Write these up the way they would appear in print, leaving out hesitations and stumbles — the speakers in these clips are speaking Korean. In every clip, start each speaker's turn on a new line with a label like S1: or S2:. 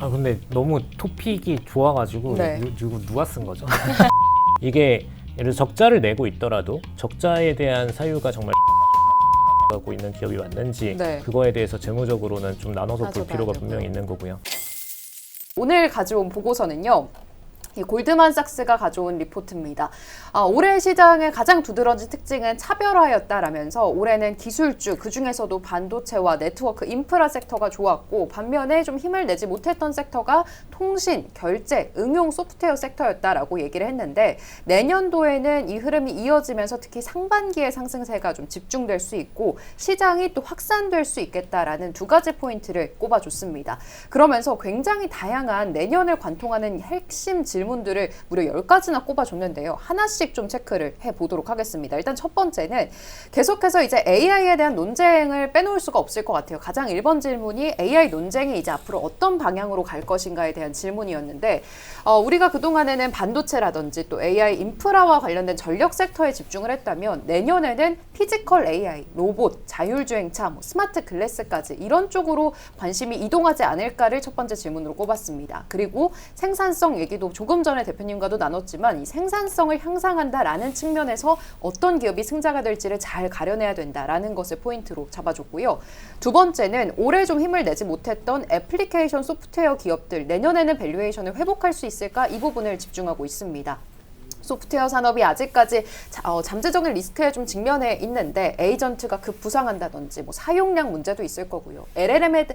S1: 근데 너무 토픽이 좋아가지고
S2: 네.
S1: 누가 쓴 거죠? 이게 예를 들어 적자를 내고 있더라도 적자에 대한 사유가 정말 하고 있는 기업이 맞는지
S2: 네.
S1: 그거에 대해서 재무적으로는 좀 나눠서 볼
S2: 따져봐야
S1: 필요가
S2: 되고요.
S1: 분명히 있는 거고요.
S2: 오늘 가져온 보고서는요. 이 골드만삭스가 가져온 리포트입니다. 올해 시장의 가장 두드러진 특징은 차별화였다라면서 올해는 기술주, 그중에서도 반도체와 네트워크, 인프라 섹터가 좋았고 반면에 좀 힘을 내지 못했던 섹터가 통신, 결제, 응용 소프트웨어 섹터였다라고 얘기를 했는데 내년도에는 이 흐름이 이어지면서 특히 상반기의 상승세가 좀 집중될 수 있고 시장이 또 확산될 수 있겠다라는 두 가지 포인트를 꼽아줬습니다. 그러면서 굉장히 다양한 내년을 관통하는 핵심 질문들을 무려 10가지나 꼽아줬는데요. 하나씩 좀 체크를 해보도록 하겠습니다. 일단 첫 번째는 계속해서 이제 AI에 대한 논쟁을 빼놓을 수가 없을 것 같아요. 가장 1번 질문이 AI 논쟁이 이제 앞으로 어떤 방향으로 갈 것인가에 대한 질문이었는데 우리가 그동안에는 반도체라든지 또 AI 인프라와 관련된 전력 섹터에 집중을 했다면 내년에는 피지컬 AI, 로봇, 자율주행차, 스마트 글래스까지 이런 쪽으로 관심이 이동하지 않을까를 첫 번째 질문으로 꼽았습니다. 그리고 생산성 얘기도 조금 전에 대표님과도 나눴지만 이 생산성을 향상한다라는 측면에서 어떤 기업이 승자가 될지를 잘 가려내야 된다라는 것을 포인트로 잡아줬고요. 두 번째는 올해 좀 힘을 내지 못했던 애플리케이션 소프트웨어 기업들 내년에는 밸류에이션을 회복할 수 있을까 이 부분을 집중하고 있습니다. 소프트웨어 산업이 아직까지 잠재적인 리스크에 좀 직면해 있는데 에이전트가 급부상한다든지 사용량 문제도 있을 거고요. LLM에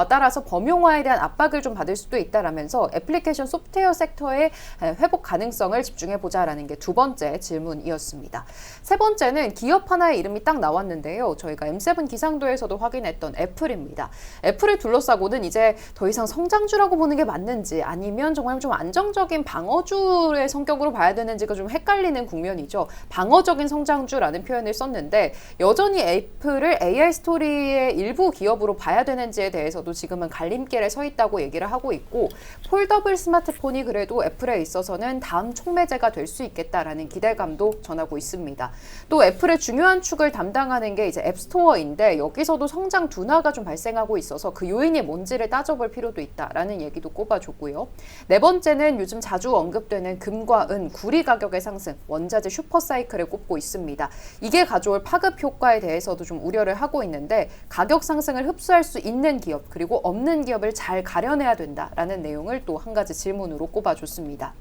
S2: 따라서 범용화에 대한 압박을 좀 받을 수도 있다라면서 애플리케이션 소프트웨어 섹터의 회복 가능성을 집중해보자라는 게 두 번째 질문이었습니다. 세 번째는 기업 하나의 이름이 딱 나왔는데요. 저희가 M7 기상도에서도 확인했던 애플입니다. 애플을 둘러싸고는 이제 더 이상 성장주라고 보는 게 맞는지 아니면 정말 좀 안정적인 방어주의 성격으로 봐야 되는지 좀 헷갈리는 국면이죠. 방어적인 성장주라는 표현을 썼는데 여전히 애플을 AI 스토리의 일부 기업으로 봐야 되는지에 대해서도 지금은 갈림길에 서 있다고 얘기를 하고 있고 폴더블 스마트폰이 그래도 애플에 있어서는 다음 촉매제가 될 수 있겠다라는 기대감도 전하고 있습니다. 또 애플의 중요한 축을 담당하는 게 이제 앱스토어인데 여기서도 성장 둔화가 좀 발생하고 있어서 그 요인이 뭔지를 따져볼 필요도 있다라는 얘기도 꼽아줬고요. 네 번째는 요즘 자주 언급되는 금과 은, 구리 가격의 상승, 원자재 슈퍼사이클을 꼽고 있습니다. 이게 가져올 파급 효과에 대해서도 좀 우려를 하고 있는데 가격 상승을 흡수할 수 있는 기업 그리고 없는 기업을 잘 가려내야 된다라는 내용을 또 한 가지 질문으로 꼽아줬습니다.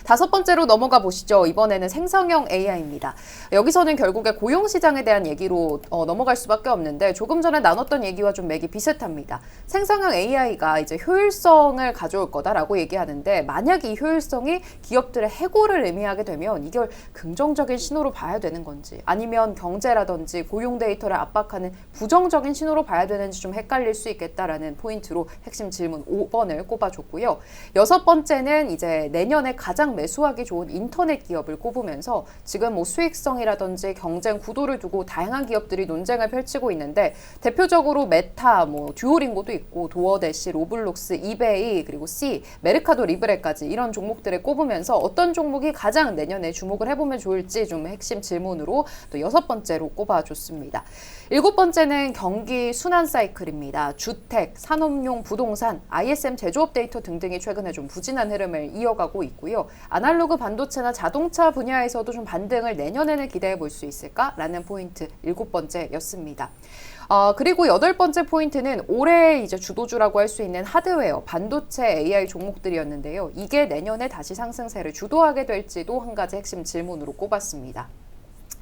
S2: 다섯 번째로 넘어가 보시죠. 이번에는 생성형 AI입니다. 여기서는 결국에 고용시장에 대한 얘기로 넘어갈 수밖에 없는데 조금 전에 나눴던 얘기와 좀 맥이 비슷합니다. 생성형 AI가 이제 효율성을 가져올 거다라고 얘기하는데 만약 이 효율성이 기업들의 해고를 의미하게 되면 이걸 긍정적인 신호로 봐야 되는 건지 아니면 경제라든지 고용 데이터를 압박하는 부정적인 신호로 봐야 되는지 좀 헷갈릴 수 있겠다라는 포인트로 핵심 질문 5번을 꼽아줬고요. 여섯 번째는 이제 내년에 가장 매수하기 좋은 인터넷 기업을 꼽으면서 지금 수익성이라든지 경쟁 구도를 두고 다양한 기업들이 논쟁을 펼치고 있는데 대표적으로 메타, 듀오링고도 있고 도어대시, 로블록스, 이베이 그리고 C, 메르카도 리브레까지 이런 종목들을 꼽으면서 어떤 종목이 가장 내년에 주목을 해보면 좋을지 좀 핵심 질문으로 또 여섯 번째로 꼽아줬습니다. 일곱 번째는 경기 순환 사이클입니다. 주택, 산업용 부동산, ISM 제조업 데이터 등등이 최근에 좀 부진한 흐름을 이어가고 있고요. 아날로그 반도체나 자동차 분야에서도 좀 반등을 내년에는 기대해 볼 수 있을까라는 포인트 일곱 번째였습니다. 그리고 여덟 번째 포인트는 올해 이제 주도주라고 할 수 있는 하드웨어, 반도체 AI 종목들이었는데요. 이게 내년에 다시 상승세를 주도하게 될지도 한 가지 핵심 질문으로 꼽았습니다.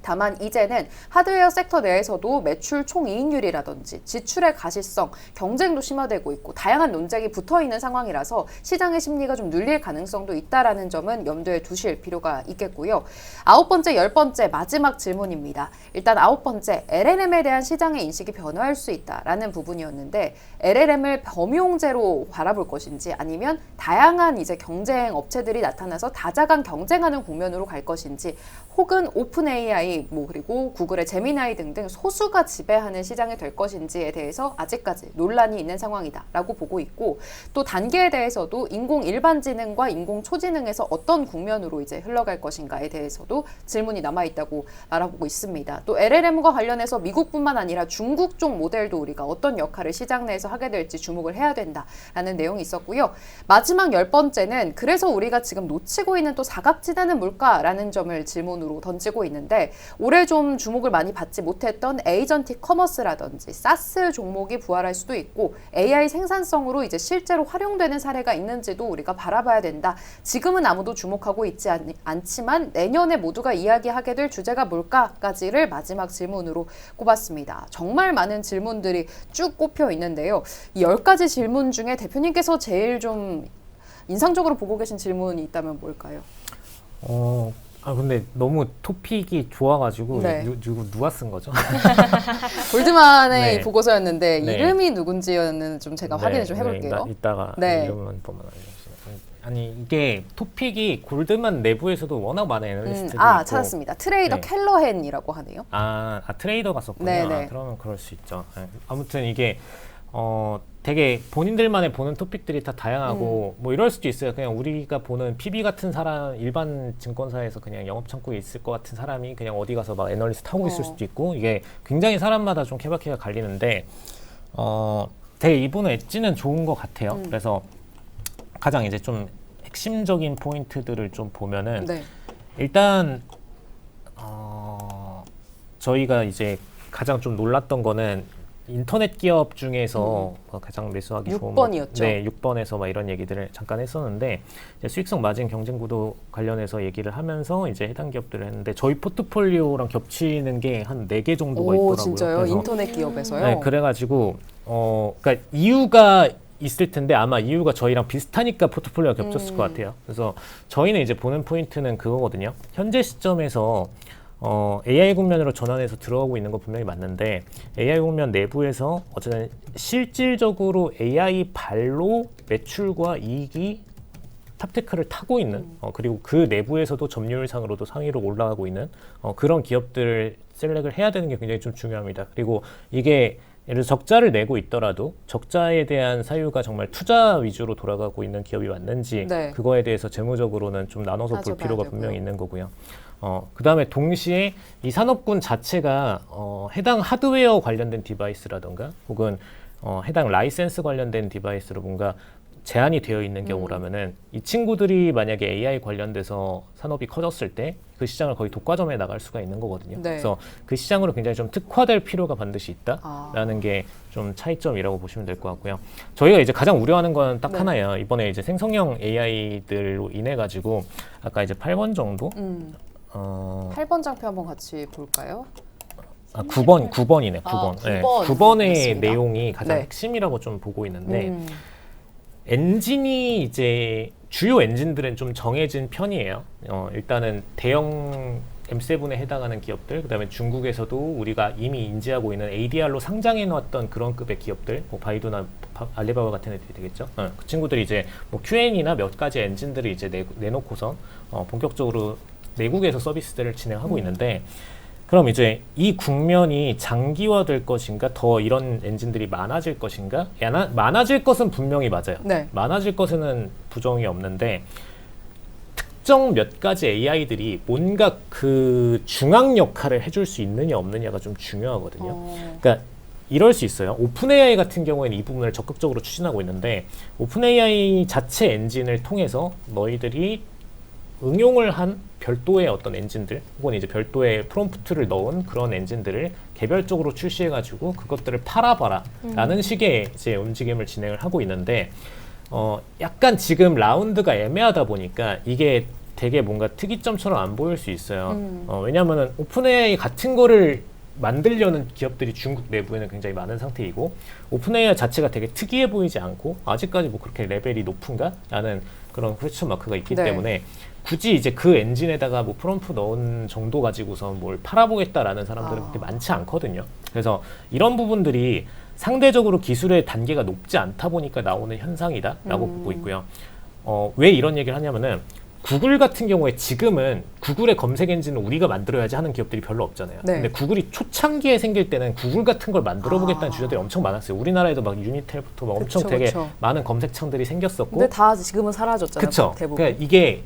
S2: 다만 이제는 하드웨어 섹터 내에서도 매출 총이익률이라든지 지출의 가시성, 경쟁도 심화되고 있고 다양한 논쟁이 붙어있는 상황이라서 시장의 심리가 좀 눌릴 가능성도 있다라는 점은 염두에 두실 필요가 있겠고요. 아홉 번째, 열 번째 마지막 질문입니다. 일단 아홉 번째, LLM에 대한 시장의 인식이 변화할 수 있다라는 부분이었는데 LLM을 범용제로 바라볼 것인지 아니면 다양한 이제 경쟁 업체들이 나타나서 다자간 경쟁하는 국면으로 갈 것인지 혹은 오픈 AI 제미나이, 그리고 구글의 제미나이 등등 소수가 지배하는 시장이 될 것인지에 대해서 아직까지 논란이 있는 상황이다라고 보고 있고, 또 단계에 대해서도 인공 일반지능과 인공 초지능에서 어떤 국면으로 이제 흘러갈 것인가에 대해서도 질문이 남아 있다고 알아보고 있습니다. 또 LLM과 관련해서 미국뿐만 아니라 중국 쪽 모델도 우리가 어떤 역할을 시장 내에서 하게 될지 주목을 해야 된다라는 내용이 있었고요. 마지막 10번째는 그래서 우리가 지금 놓치고 있는 또 사각지대는 뭘까라는 점을 질문으로 던지고 있는데, 올해 좀 주목을 많이 받지 못했던 에이전틱 커머스라든지 사스 종목이 부활할 수도 있고, AI 생산성으로 이제 실제로 활용되는 사례가 있는지도 우리가 바라봐야 된다. 지금은 아무도 주목하고 있지 않지만 내년에 모두가 이야기하게 될 주제가 뭘까까지를 마지막 질문으로 꼽았습니다. 정말 많은 질문들이 쭉 꼽혀 있는데요. 이 10가지 질문 중에 대표님께서 제일 좀 인상적으로 보고 계신 질문이 있다면 뭘까요?
S1: 근데 너무 토픽이 좋아가지고
S2: 네.
S1: 누가 쓴 거죠?
S2: 골드만의
S1: 네.
S2: 보고서였는데
S1: 네.
S2: 이름이 누군지는 좀 제가 확인을 좀 해볼게요.
S1: 이따가
S2: 네.
S1: 이름만 보면 알려주세요. 아니 이게 토픽이 골드만 내부에서도 워낙 많은 애널리스트들이 있고.
S2: 찾았습니다. 트레이더
S1: 네.
S2: 켈러헨이라고 하네요.
S1: 트레이더가 썼군요.
S2: 네네.
S1: 그러면 그럴 수 있죠. 네. 아무튼 이게 되게 본인들만의 보는 토픽들이 다 다양하고 뭐 이럴 수도 있어요. 그냥 우리가 보는 PB 같은 사람, 일반 증권사에서 그냥 영업 창구에 있을 것 같은 사람이 그냥 어디 가서 막 애널리스트 하고 있을 수도 있고, 이게 굉장히 사람마다 좀 케바케가 갈리는데 되게 이분의 엣지는 좋은 것 같아요. 그래서 가장 이제 좀 핵심적인 포인트들을 좀 보면은
S2: 네.
S1: 일단 저희가 이제 가장 좀 놀랐던 거는 인터넷 기업 중에서 가장 매수하기 좋은
S2: 6번이었죠.
S1: 네, 6번에서 막 이런 얘기들을 잠깐 했었는데, 이제 수익성 마진 경쟁 구도 관련해서 얘기를 하면서 이제 해당 기업들을 했는데, 저희 포트폴리오랑 겹치는 게 한 4개 정도가 있더라고요.
S2: 진짜요?
S1: 그래서
S2: 인터넷 기업에서요?
S1: 네, 그래가지고 그러니까 이유가 있을 텐데 아마 이유가 저희랑 비슷하니까 포트폴리오가 겹쳤을 것 같아요. 그래서 저희는 이제 보는 포인트는 그거거든요. 현재 시점에서 AI 국면으로 전환해서 들어가고 있는 거 분명히 맞는데, AI 국면 내부에서 어쨌든 실질적으로 AI 발로 매출과 이익이 탑테크를 타고 있는 그리고 그 내부에서도 점유율상으로도 상위로 올라가고 있는 그런 기업들을 셀렉을 해야 되는 게 굉장히 좀 중요합니다. 그리고 이게 예를 들어 적자를 내고 있더라도 적자에 대한 사유가 정말 투자 위주로 돌아가고 있는 기업이 맞는지,
S2: 네.
S1: 그거에 대해서 재무적으로는 좀 나눠서 볼
S2: 따져봐야
S1: 필요가
S2: 되고요.
S1: 분명히 있는 거고요. 그 다음에 동시에 이 산업군 자체가 해당 하드웨어 관련된 디바이스라던가 혹은 해당 라이센스 관련된 디바이스로 뭔가 제한이 되어 있는 경우라면은 이 친구들이 만약에 AI 관련돼서 산업이 커졌을 때 그 시장을 거의 독과점해 나갈 수가 있는 거거든요.
S2: 네.
S1: 그래서 그 시장으로 굉장히 좀 특화될 필요가 반드시 있다라는 게 좀 차이점이라고 보시면 될 것 같고요. 저희가 이제 가장 우려하는 건 딱
S2: 네.
S1: 하나예요. 이번에 이제 생성형 AI들로 인해 가지고 아까 이제 8번 정도
S2: 8번 장표 한번 같이 볼까요?
S1: 9번이네. 9번.
S2: 아, 9번.
S1: 9번의
S2: 맞습니다.
S1: 내용이 가장
S2: 네.
S1: 핵심이라고 좀 보고 있는데,
S2: 음.
S1: 엔진이 이제 주요 엔진들은 좀 정해진 편이에요. 일단은 대형 M7에 해당하는 기업들, 그다음에 중국에서도 우리가 이미 인지하고 있는 ADR로 상장해 놓았던 그런 급의 기업들, 뭐 바이두나 알리바바 같은 애들이 되겠죠. 그 친구들이 이제 뭐 QN이나 몇 가지 엔진들을 이제 내놓고서 본격적으로 내국에서 서비스들을 진행하고 있는데, 그럼 이제 이 국면이 장기화될 것인가, 더 이런 엔진들이 많아질 것인가? 많아질 것은 분명히 맞아요.
S2: 네.
S1: 많아질 것에는 부정이 없는데, 특정 몇 가지 AI들이 뭔가 그 중앙 역할을 해줄 수 있느냐 없느냐가 좀 중요하거든요. 그러니까 이럴 수 있어요. 오픈 AI 같은 경우에는 이 부분을 적극적으로 추진하고 있는데, 오픈 AI 자체 엔진을 통해서 너희들이 응용을 한 별도의 어떤 엔진들 혹은 이제 별도의 프롬프트를 넣은 그런 엔진들을 개별적으로 출시해가지고 그것들을 팔아봐라 라는 식의 이제 움직임을 진행을 하고 있는데, 약간 지금 라운드가 애매하다 보니까 이게 되게 뭔가 특이점처럼 안 보일 수 있어요. 왜냐하면 오픈 AI 같은 거를 만들려는 기업들이 중국 내부에는 굉장히 많은 상태이고, 오픈 AI 자체가 되게 특이해 보이지 않고 아직까지 뭐 그렇게 레벨이 높은가? 라는 그런 퀘스천 마크가 있기
S2: 네.
S1: 때문에 굳이 이제 그 엔진에다가 뭐 프롬프 넣은 정도 가지고서 뭘 팔아보겠다라는 사람들은 그렇게 많지 않거든요. 그래서 이런 부분들이 상대적으로 기술의 단계가 높지 않다 보니까 나오는 현상이다라고 보고 있고요. 왜 이런 얘기를 하냐면은 구글 같은 경우에 지금은 구글의 검색 엔진은 우리가 만들어야지 하는 기업들이 별로 없잖아요.
S2: 네.
S1: 근데 구글이 초창기에 생길 때는 구글 같은 걸 만들어 보겠다는 주자들이 엄청 많았어요. 우리나라에도 막 유니텔부터 막 엄청 되게
S2: 그쵸.
S1: 많은 검색창들이 생겼었고.
S2: 근데 다 지금은 사라졌잖아요.
S1: 그쵸.
S2: 대부분.
S1: 그러니까 이게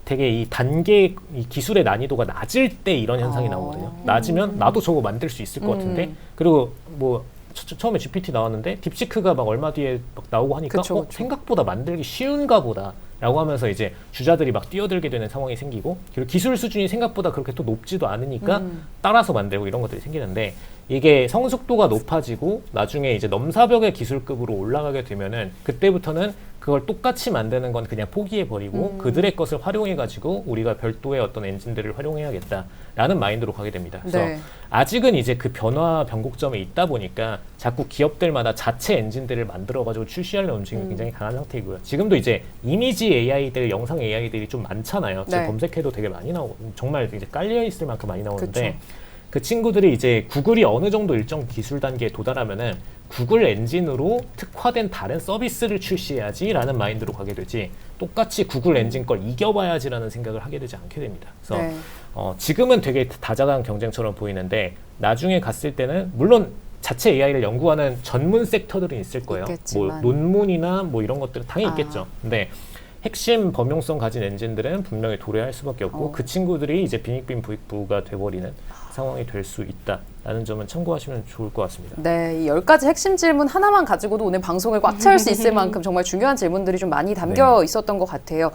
S1: 되게 이 단계, 이 기술의 난이도가 낮을 때 이런 현상이
S2: 아.
S1: 나오거든요. 낮으면 나도 저거 만들 수 있을 것 같은데. 그리고 뭐 처음에 GPT 나왔는데 딥시크가 막 얼마 뒤에 막 나오고 하니까
S2: 그쵸.
S1: 생각보다 만들기 쉬운가 보다 라고 하면서 이제 주자들이 막 뛰어들게 되는 상황이 생기고, 그리고 기술 수준이 생각보다 그렇게 또 높지도 않으니까 따라서 만들고 이런 것들이 생기는데, 이게 성숙도가 높아지고 나중에 이제 넘사벽의 기술급으로 올라가게 되면은 그때부터는 그걸 똑같이 만드는 건 그냥 포기해 버리고 그들의 것을 활용해 가지고 우리가 별도의 어떤 엔진들을 활용해야겠다라는 마인드로 가게 됩니다. 그래서
S2: 네.
S1: 아직은 이제 그 변화 변곡점에 있다 보니까 자꾸 기업들마다 자체 엔진들을 만들어 가지고 출시하려는 움직임이 굉장히 강한 상태이고요. 지금도 이제 이미지 AI들, 영상 AI들이 좀 많잖아요. 지금
S2: 네.
S1: 검색해도 되게 많이 나오고 정말 이제 깔려 있을 만큼 많이 나오는데,
S2: 그쵸.
S1: 그 친구들이 이제 구글이 어느 정도 일정 기술 단계에 도달하면은 구글 엔진으로 특화된 다른 서비스를 출시해야지라는 마인드로 가게 되지, 똑같이 구글 엔진 걸 이겨봐야지라는 생각을 하게 되지 않게 됩니다. 그래서
S2: 네.
S1: 지금은 되게 다자간 경쟁처럼 보이는데 나중에 갔을 때는 물론 자체 AI를 연구하는 전문 섹터들은 있을 거예요.
S2: 있겠지만.
S1: 뭐 논문이나 뭐 이런 것들은 당연히
S2: 아.
S1: 있겠죠. 근데 핵심 범용성 가진 엔진들은 분명히 도래할 수밖에 없고 그 친구들이 이제 빈익빈 부익부가 돼버리는 상황이 될 수 있다라는 점은 참고하시면 좋을 것 같습니다.
S2: 네, 이 10가지 핵심 질문 하나만 가지고도 오늘 방송을 꽉 채울 수 있을 만큼 정말 중요한 질문들이 좀 많이 담겨 있었던 것 같아요.